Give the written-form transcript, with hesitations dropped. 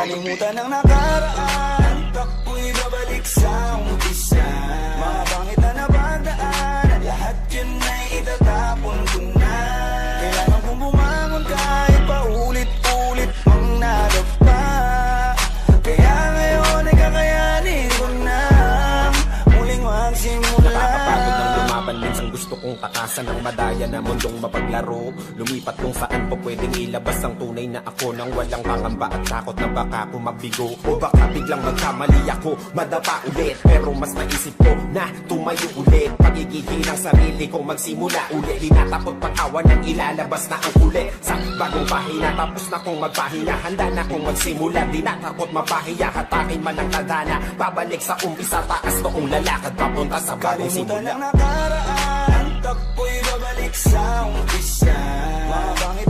Kalimutan ang nakaraan, takbo'y babalik sa umpisa. Mga pangit na napagdaan, lahat yun ay itatapon ko na. Kailangan kong bumangon kahit paulit-ulit pang nadapa. Kaya ngayon ay kakayanin ko na muling magsimula. Nakakapagod ng lumaban, minsan gusto kong takasan ang madaya na mundong mapaglaro. Lumipat kung saan pa pwedeng ilabas ang tunay na ako, nang walang pangamba at takot na baka ako mabigo. O baka biglang magkamali ako, madapa ulit. Pero mas naisip ko na tumayo ulit. Pagigihing ng sarili ko magsimula ulit. Di natakot pag-awa ng ilalabas na ang kulit. Sa bagong pahina, tapos na kong magpahinga. Handa na kong magsimula, di natakot mapahiya. Hatakin man ang tadhana, babalik sa umpisa. Taas noong lalakad papunta sa bagong Kalimutan simula. ang nakaraan, takbo'y babalik sa umpisa. Mga pangit